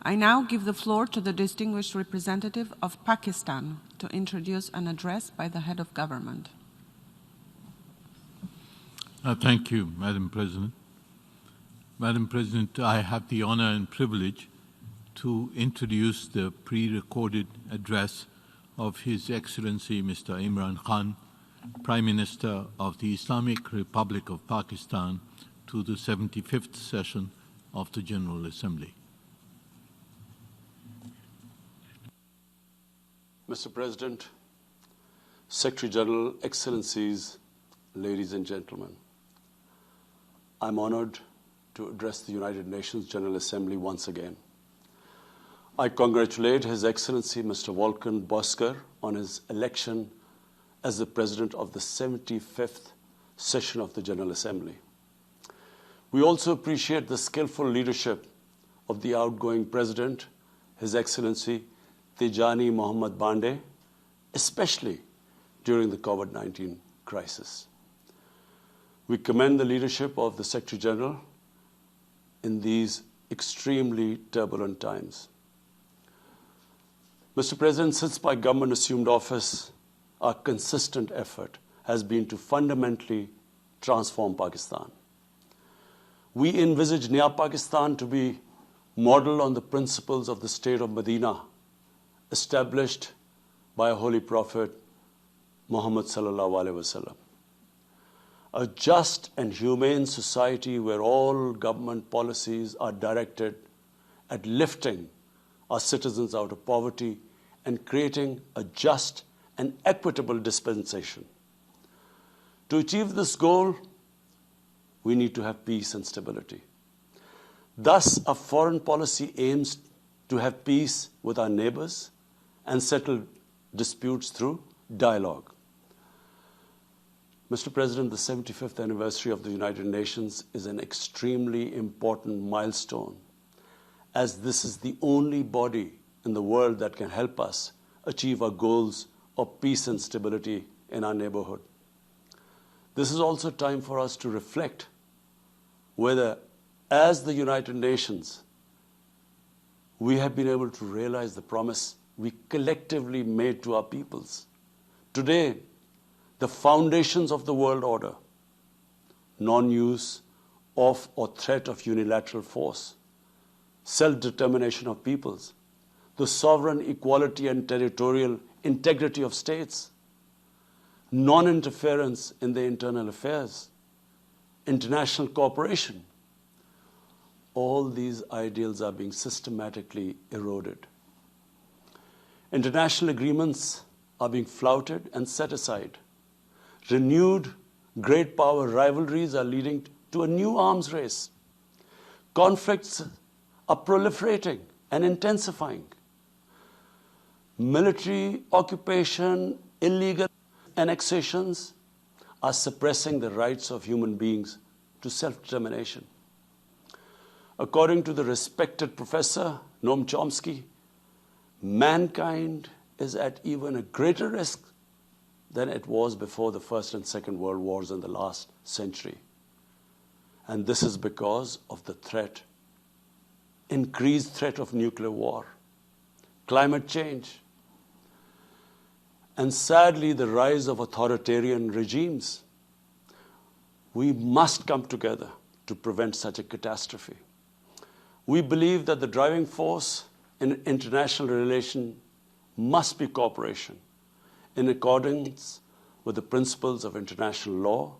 I now give the floor to the distinguished representative of Pakistan to introduce an address by the head of government. Thank you, Madam President. Madam President, I have the honor and privilege to introduce the pre-recorded address of His Excellency Mr. Imran Khan, Prime Minister of the Islamic Republic of Pakistan, to the 75th session of the General Assembly. Mr. President, Secretary General, Excellencies, ladies and gentlemen, I'm honored to address the United Nations General Assembly once again. I congratulate His Excellency Mr. Volkan Bozkır on his election as the President of the 75th session of the General Assembly. We also appreciate the skillful leadership of the outgoing President, His Excellency Tijani Mohammad Bande, especially during the COVID-19 crisis. We commend the leadership of the Secretary General in these extremely turbulent times. Mr. President, since my government assumed office, our consistent effort has been to fundamentally transform Pakistan. We envisage Naya Pakistan to be modeled on the principles of the state of Medina, established by a holy prophet, Muhammad sallallahu alaihi wasallam. A just and humane society where all government policies are directed at lifting our citizens out of poverty and creating a just and equitable dispensation. To achieve this goal, we need to have peace and stability. Thus, our foreign policy aims to have peace with our neighbors and settle disputes through dialogue. Mr. President, the 75th anniversary of the United Nations is an extremely important milestone, as this is the only body in the world that can help us achieve our goals of peace and stability in our neighborhood. This is also time for us to reflect whether, as the United Nations, we have been able to realize the promise we collectively made to our peoples. Today, the foundations of the world order, non-use of or threat of unilateral force, self-determination of peoples, the sovereign equality and territorial integrity of states, non-interference in their internal affairs, international cooperation, all these ideals are being systematically eroded. International agreements are being flouted and set aside. Renewed great power rivalries are leading to a new arms race. Conflicts are proliferating and intensifying. Military occupation, illegal annexations are suppressing the rights of human beings to self-determination. According to the respected professor Noam Chomsky, mankind is at even a greater risk than it was before the First and Second World Wars in the last century. And this is because of the threat, increased threat of nuclear war, climate change, and sadly the rise of authoritarian regimes. We must come together to prevent such a catastrophe. We believe that the driving force in international relations must be cooperation in accordance with the principles of international law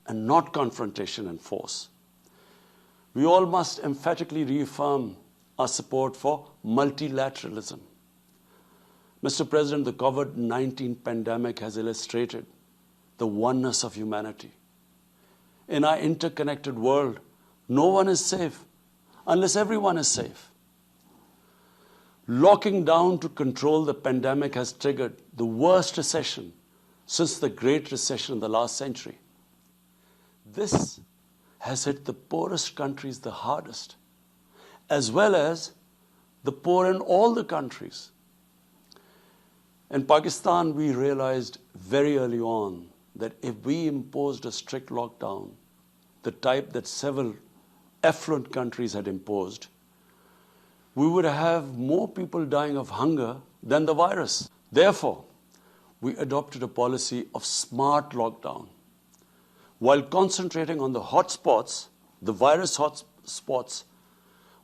and not confrontation and force. We all must emphatically reaffirm our support for multilateralism. Mr. President, the COVID-19 pandemic has illustrated the oneness of humanity. In our interconnected world, no one is safe unless everyone is safe. Locking down to control the pandemic has triggered the worst recession since the Great Recession in the last century. This has hit the poorest countries the hardest, as well as the poor in all the countries. In Pakistan, we realized very early on that if we imposed a strict lockdown, the type that several affluent countries had imposed, we would have more people dying of hunger than the virus. Therefore, we adopted a policy of smart lockdown. While concentrating on the hotspots, the virus hotspots,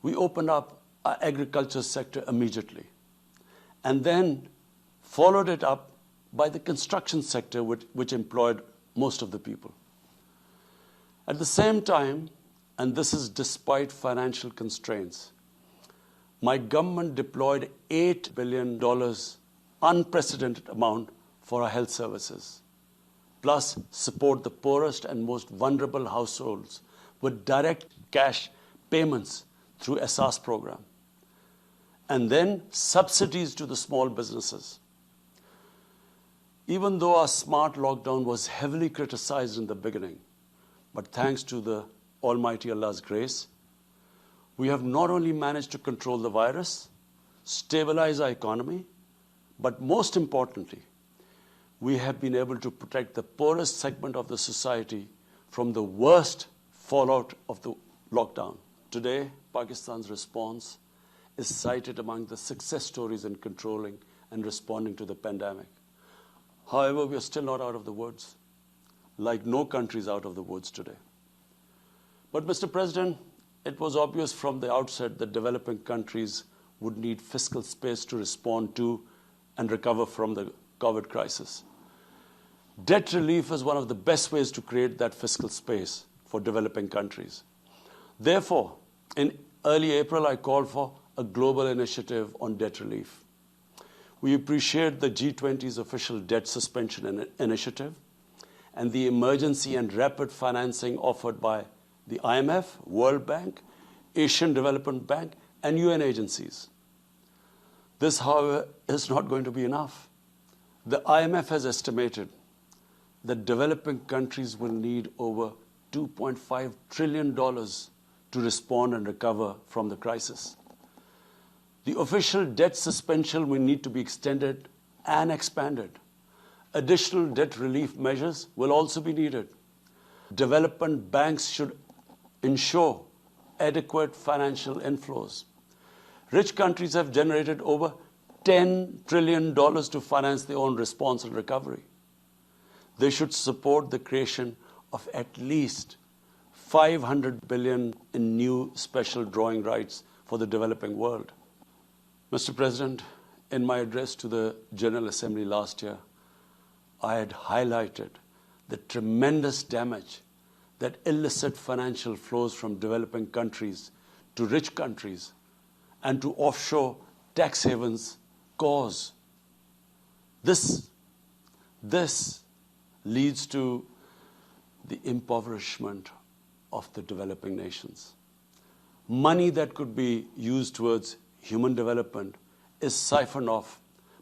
we opened up our agriculture sector immediately and then followed it up by the construction sector, which employed most of the people. At the same time, and this is despite financial constraints, my government deployed $8 billion, unprecedented amount, for our health services, plus support the poorest and most vulnerable households with direct cash payments through SARS program, and then subsidies to the small businesses. Even though our smart lockdown was heavily criticized in the beginning, but thanks to the Almighty Allah's grace, we have not only managed to control the virus, stabilize our economy, but most importantly, we have been able to protect the poorest segment of the society from the worst fallout of the lockdown. Today, Pakistan's response is cited among the success stories in controlling and responding to the pandemic. However, we are still not out of the woods, like no country is out of the woods today. But, Mr. President, it was obvious from the outset that developing countries would need fiscal space to respond to and recover from the COVID crisis. Debt relief is one of the best ways to create that fiscal space for developing countries. Therefore, in early April, I called for a global initiative on debt relief. We appreciate the G20's official debt suspension initiative and the emergency and rapid financing offered by the IMF, World Bank, Asian Development Bank, and UN agencies. This, however, is not going to be enough. The IMF has estimated that developing countries will need over $2.5 trillion to respond and recover from the crisis. The official debt suspension will need to be extended and expanded. Additional debt relief measures will also be needed. Development banks should ensure adequate financial inflows. Rich countries have generated over $10 trillion to finance their own response and recovery. They should support the creation of at least $500 billion in new special drawing rights for the developing world. Mr. President, in my address to the General Assembly last year, I had highlighted the tremendous damage that illicit financial flows from developing countries to rich countries and to offshore tax havens cause. This leads to the impoverishment of the developing nations. Money that could be used towards human development is siphoned off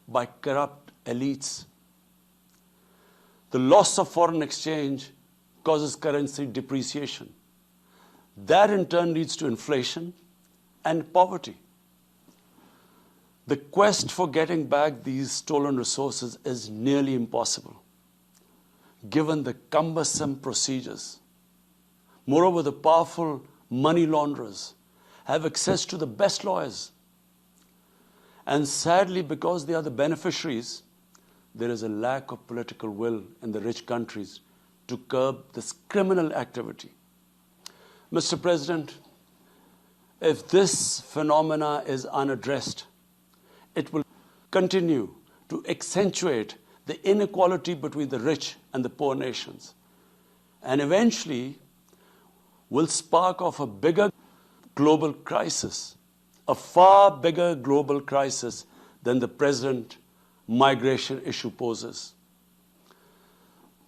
by corrupt elites. The loss of foreign exchange causes currency depreciation. That in turn leads to inflation and poverty. The quest for getting back these stolen resources is nearly impossible, given the cumbersome procedures. Moreover, the powerful money launderers have access to the best lawyers. And sadly, because they are the beneficiaries, there is a lack of political will in the rich countries to curb this criminal activity. Mr. President, if this phenomena is unaddressed, it will continue to accentuate the inequality between the rich and the poor nations, and eventually will spark off a bigger global crisis, a far bigger global crisis than the present migration issue poses.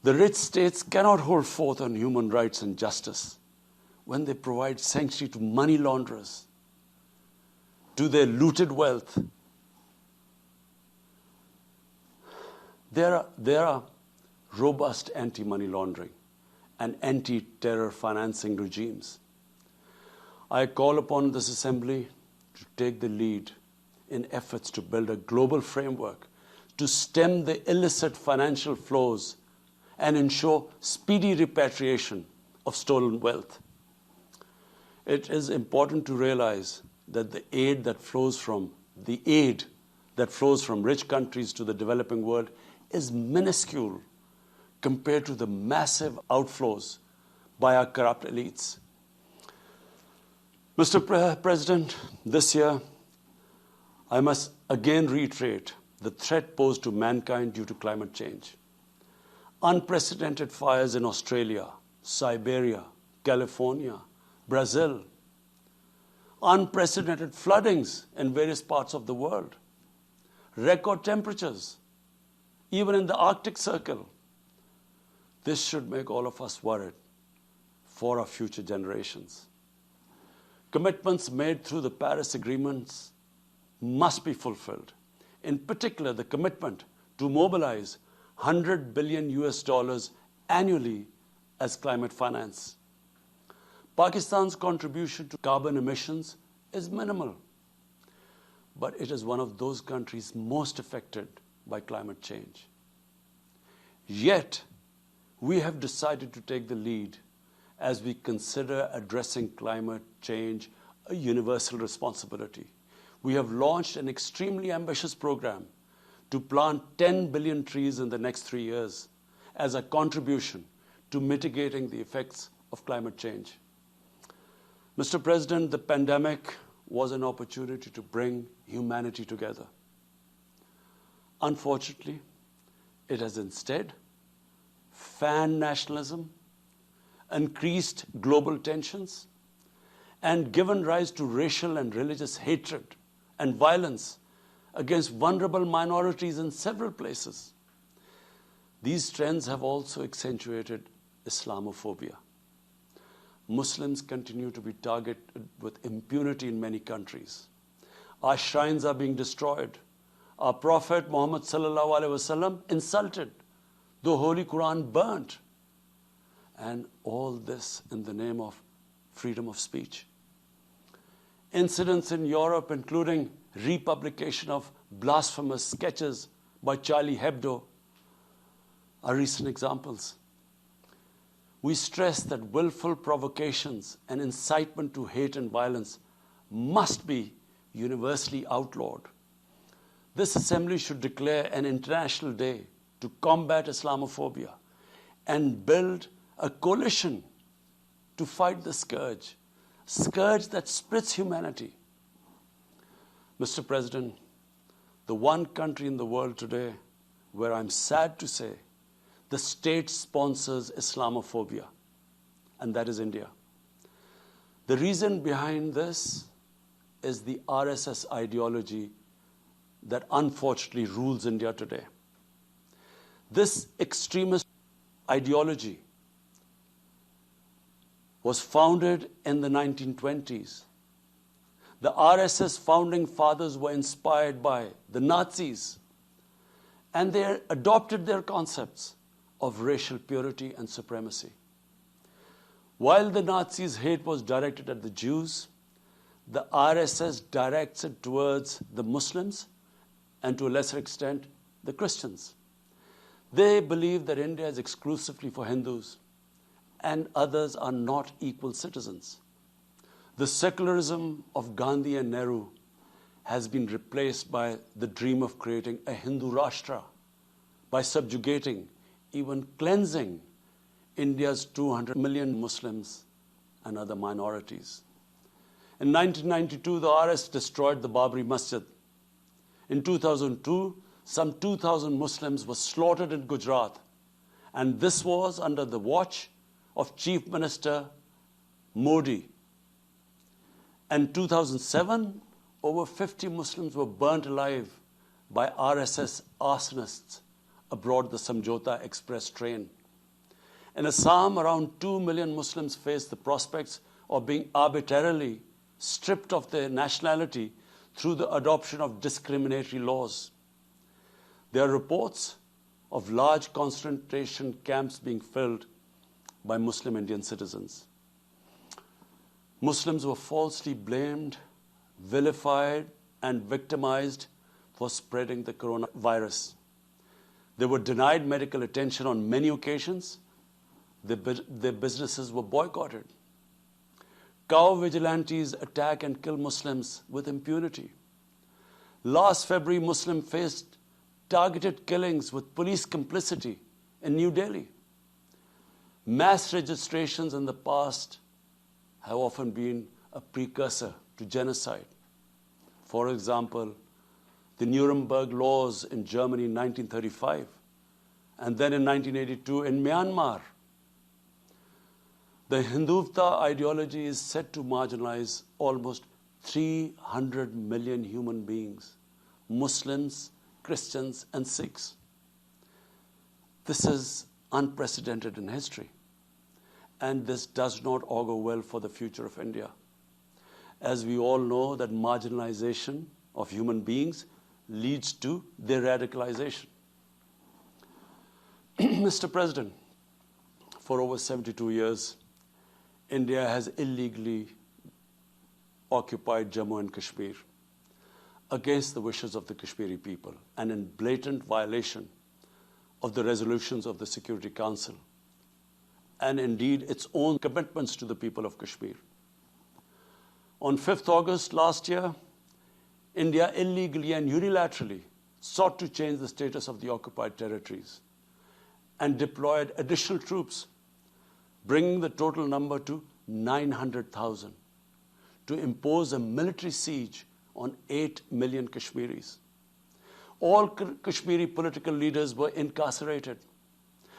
The rich states cannot hold forth on human rights and justice when they provide sanctuary to money launderers, to their looted wealth. There are robust anti-money laundering and anti-terror financing regimes. I call upon this Assembly to take the lead in efforts to build a global framework to stem the illicit financial flows and ensure speedy repatriation of stolen wealth. It is important to realize that the aid that flows from rich countries to the developing world is minuscule compared to the massive outflows by our corrupt elites. Mr. President, this year, I must again reiterate the threat posed to mankind due to climate change. Unprecedented fires in Australia, Siberia, California, Brazil. Unprecedented floodings in various parts of the world. Record temperatures, even in the Arctic Circle. This should make all of us worried for our future generations. Commitments made through the Paris agreements must be fulfilled. In particular, the commitment to mobilize $100 billion annually as climate finance. Pakistan's contribution to carbon emissions is minimal, but it is one of those countries most affected by climate change. Yet, we have decided to take the lead as we consider addressing climate change a universal responsibility. We have launched an extremely ambitious program to plant 10 billion trees in the next 3 years as a contribution to mitigating the effects of climate change. Mr. President, the pandemic was an opportunity to bring humanity together. Unfortunately, it has instead fanned nationalism, increased global tensions, and given rise to racial and religious hatred and violence against vulnerable minorities in several places. These trends have also accentuated Islamophobia. Muslims continue to be targeted with impunity in many countries. Our shrines are being destroyed. Our Prophet Muhammad sallallahu alaihi wasallam insulted. The Holy Quran burnt. And all this in the name of freedom of speech. Incidents in Europe, including republication of blasphemous sketches by Charlie Hebdo, are recent examples. We stress that willful provocations and incitement to hate and violence must be universally outlawed. This assembly should declare an international day to combat Islamophobia and build a coalition to fight the scourge that splits humanity. Mr. President, the one country in the world today where I'm sad to say the state sponsors Islamophobia, and that is India. The reason behind this is the RSS ideology that unfortunately rules India today. This extremist ideology was founded in the 1920s. The RSS founding fathers were inspired by the Nazis, and they adopted their concepts of racial purity and supremacy. While the Nazis' hate was directed at the Jews, the RSS directs it towards the Muslims and to a lesser extent, the Christians. They believe that India is exclusively for Hindus and others are not equal citizens. The secularism of Gandhi and Nehru has been replaced by the dream of creating a Hindu Rashtra by subjugating, even cleansing, India's 200 million Muslims and other minorities. In 1992, the RS destroyed the Babri Masjid. In 2002, some 2,000 Muslims were slaughtered in Gujarat, and this was under the watch of Chief Minister Modi. In 2007, over 50 Muslims were burnt alive by RSS arsonists aboard the Samjhota Express train. In Assam, around 2 million Muslims face the prospects of being arbitrarily stripped of their nationality through the adoption of discriminatory laws. There are reports of large concentration camps being filled by Muslim Indian citizens. Muslims were falsely blamed, vilified, and victimized for spreading the coronavirus. They were denied medical attention on many occasions. Their businesses were boycotted. Cow vigilantes attack and kill Muslims with impunity. Last February, Muslims faced targeted killings with police complicity in New Delhi. Mass registrations in the past have often been a precursor to genocide. For example, the Nuremberg laws in Germany in 1935, and then in 1982 in Myanmar. The Hindutva ideology is said to marginalize almost 300 million human beings, Muslims, Christians, and Sikhs. This is unprecedented in history, and this does not augur well for the future of India. As we all know, that marginalization of human beings leads to their radicalization. Mr. President, for over 72 years, India has illegally occupied Jammu and Kashmir against the wishes of the Kashmiri people and in blatant violation of the resolutions of the Security Council and indeed its own commitments to the people of Kashmir. On 5th August last year, India illegally and unilaterally sought to change the status of the occupied territories and deployed additional troops, bringing the total number to 900,000, to impose a military siege on 8 million Kashmiris. All Kashmiri political leaders were incarcerated.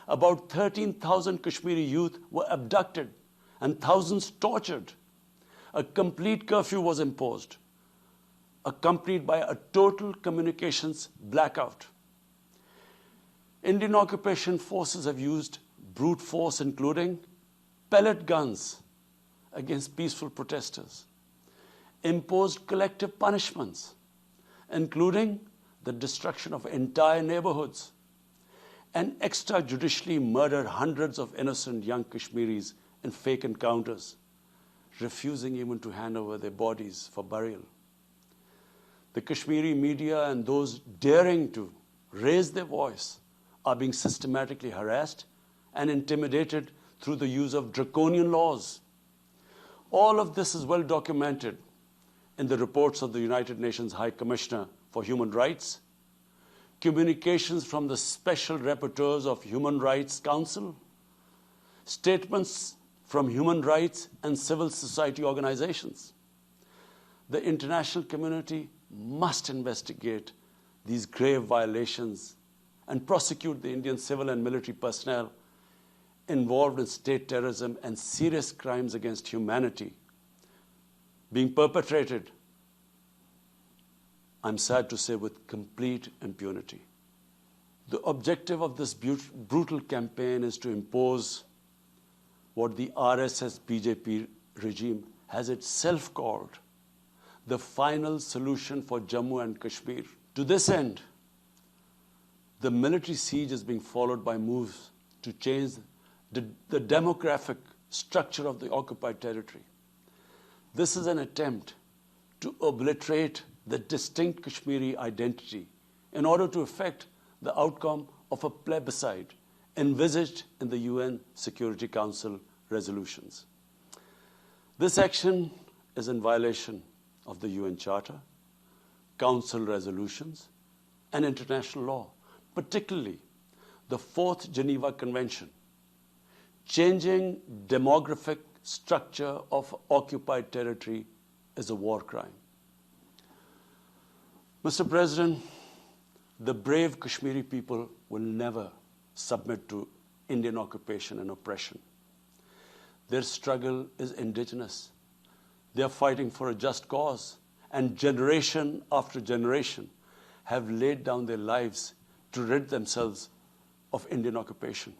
About 13,000 Kashmiri youth were abducted and thousands tortured. A complete curfew was imposed, accompanied by a total communications blackout. Indian occupation forces have used brute force, including pellet guns against peaceful protesters, imposed collective punishments, including the destruction of entire neighborhoods, and extrajudicially murdered hundreds of innocent young Kashmiris in fake encounters, refusing even to hand over their bodies for burial. The Kashmiri media and those daring to raise their voice are being systematically harassed and intimidated through the use of draconian laws. All of this is well documented in the reports of the United Nations High Commissioner for Human Rights, communications from the Special Rapporteurs of Human Rights Council, statements from human rights and civil society organizations. The international community must investigate these grave violations and prosecute the Indian civil and military personnel involved in state terrorism and serious crimes against humanity being perpetrated, I'm sad to say, with complete impunity. The objective of this brutal campaign is to impose what the RSS-BJP regime has itself called the final solution for Jammu and Kashmir. To this end, the military siege is being followed by moves to change the demographic structure of the occupied territory. This is an attempt to obliterate the distinct Kashmiri identity in order to effect the outcome of a plebiscite envisaged in the UN Security Council resolutions. This action is in violation of the UN Charter, Council resolutions, and international law, particularly the 4th Geneva Convention. Changing demographic structure of occupied territory is a war crime. Mr. President, the brave Kashmiri people will never submit to Indian occupation and oppression. Their struggle is indigenous. They are fighting for a just cause, and generation after generation have laid down their lives to rid themselves of Indian occupation.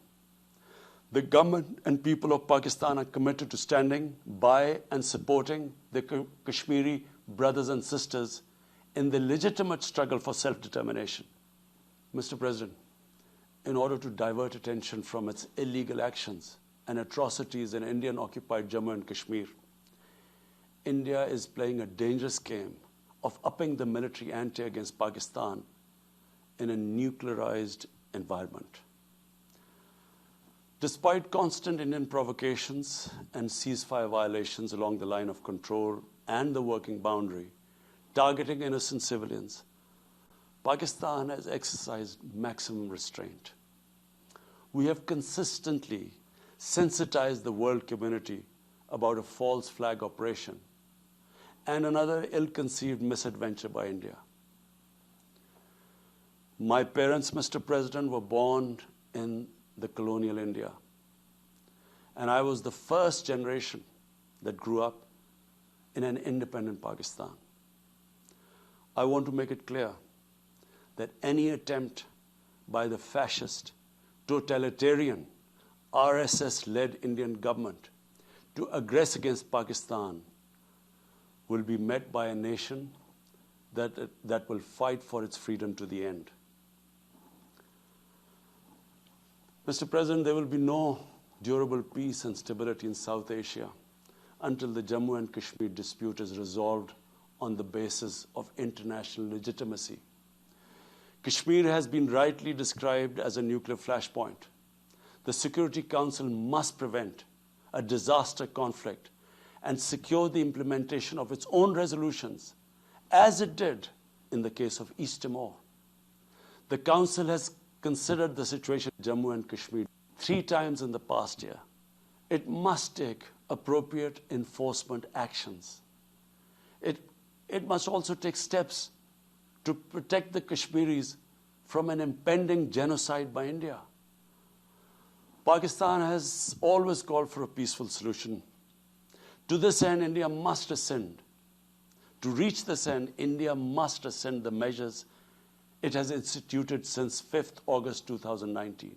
The government and people of Pakistan are committed to standing by and supporting their Kashmiri brothers and sisters in the legitimate struggle for self-determination. Mr. President, in order to divert attention from its illegal actions and atrocities in Indian-occupied Jammu and Kashmir, India is playing a dangerous game of upping the military ante against Pakistan in a nuclearized environment. Despite constant Indian provocations and ceasefire violations along the line of control and the working boundary, targeting innocent civilians, Pakistan has exercised maximum restraint. We have consistently sensitized the world community about a false flag operation and another ill-conceived misadventure by India. My parents, Mr. President, were born in the colonial India, and I was the first generation that grew up in an independent Pakistan. I want to make it clear that any attempt by the fascist, totalitarian, RSS-led Indian government to aggress against Pakistan will be met by a nation that will fight for its freedom to the end. Mr. President, there will be no durable peace and stability in South Asia until the Jammu and Kashmir dispute is resolved on the basis of international legitimacy. Kashmir has been rightly described as a nuclear flashpoint. The Security Council must prevent a disaster conflict and secure the implementation of its own resolutions, as it did in the case of East Timor. The Council has considered the situation in Jammu and Kashmir 3 times in the past year. It must take appropriate enforcement actions. It must also take steps to protect the Kashmiris from an impending genocide by India. Pakistan has always called for a peaceful solution. To this end, India must rescind. To reach this end, India must rescind the measures it has instituted since 5th August 2019,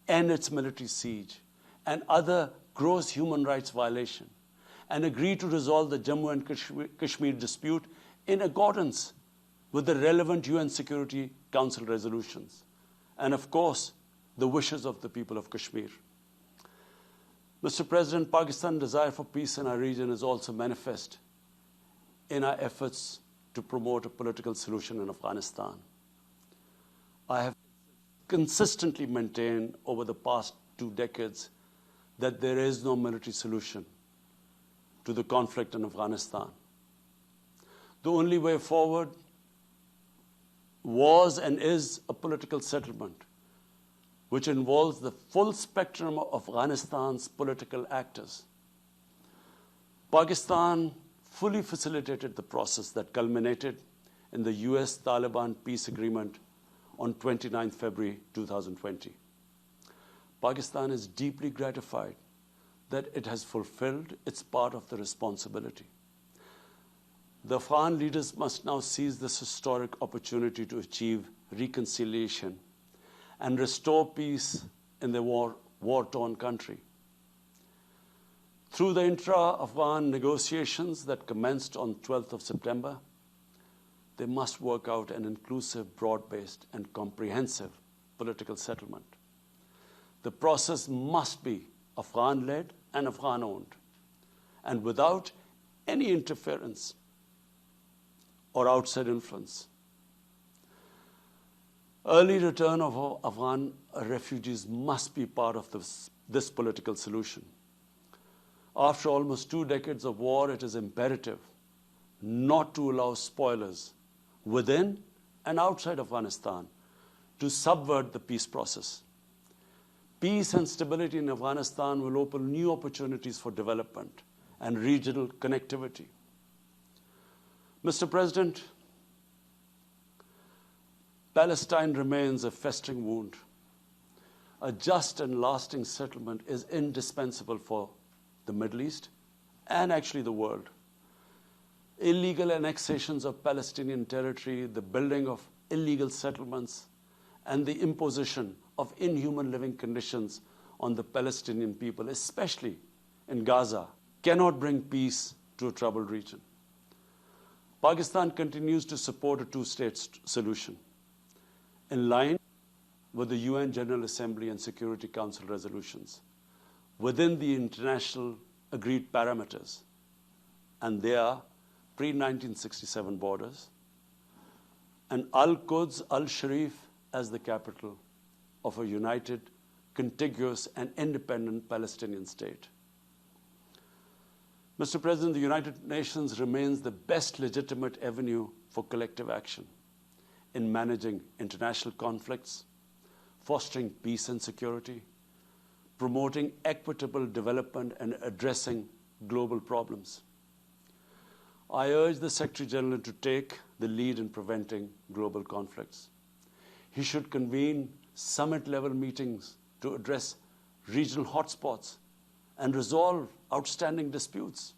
end its military siege and other gross human rights violation, and agree to resolve the Jammu and Kashmir dispute in accordance with the relevant UN Security Council resolutions, and of course, the wishes of the people of Kashmir. Mr. President, Pakistan's desire for peace in our region is also manifest in our efforts to promote a political solution in Afghanistan. I have consistently maintained over the past 2 decades that there is no military solution to the conflict in Afghanistan. The only way forward was and is a political settlement, which involves the full spectrum of Afghanistan's political actors. Pakistan fully facilitated the process that culminated in the US-Taliban peace agreement on 29 February 2020. Pakistan is deeply gratified that it has fulfilled its part of the responsibility. The Afghan leaders must now seize this historic opportunity to achieve reconciliation and restore peace in the war-torn country. Through the intra-Afghan negotiations that commenced on 12th of September, they must work out an inclusive, broad-based, and comprehensive political settlement. The process must be Afghan-led and Afghan-owned, and without any interference or outside influence. Early return of Afghan refugees must be part of this political solution. After almost 2 decades of war, it is imperative not to allow spoilers within and outside Afghanistan to subvert the peace process. Peace and stability in Afghanistan will open new opportunities for development and regional connectivity. Mr. President, Palestine remains a festering wound. A just and lasting settlement is indispensable for the Middle East and actually the world. Illegal annexations of Palestinian territory, the building of illegal settlements, and the imposition of inhuman living conditions on the Palestinian people, especially in Gaza, cannot bring peace to a troubled region. Pakistan continues to support a 2-state solution in line with the UN General Assembly and Security Council resolutions within the international agreed parameters, and they are pre-1967 borders, and Al-Quds, Al-Sharif as the capital of a united, contiguous and independent Palestinian state. Mr. President, the United Nations remains the best legitimate avenue for collective action in managing international conflicts, fostering peace and security, promoting equitable development, and addressing global problems. I urge the Secretary General to take the lead in preventing global conflicts. He should convene summit-level meetings to address regional hotspots and resolve outstanding disputes.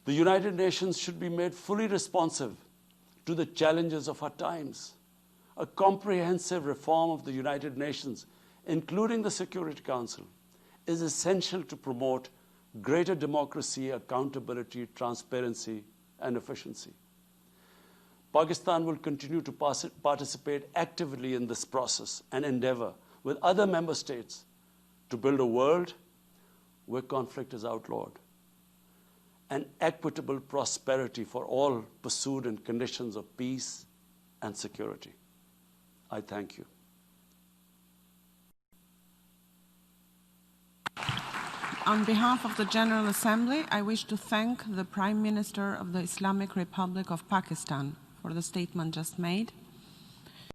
The United Nations should be made fully responsive to the challenges of our times. A comprehensive reform of the United Nations, including the Security Council, is essential to promote greater democracy, accountability, transparency, and efficiency. Pakistan will continue to participate actively in this process and endeavor with other member states to build a world where conflict is outlawed and equitable prosperity for all pursued in conditions of peace and security. I thank you. On behalf of the General Assembly, I wish to thank the Prime Minister of the Islamic Republic of Pakistan for the statement just made.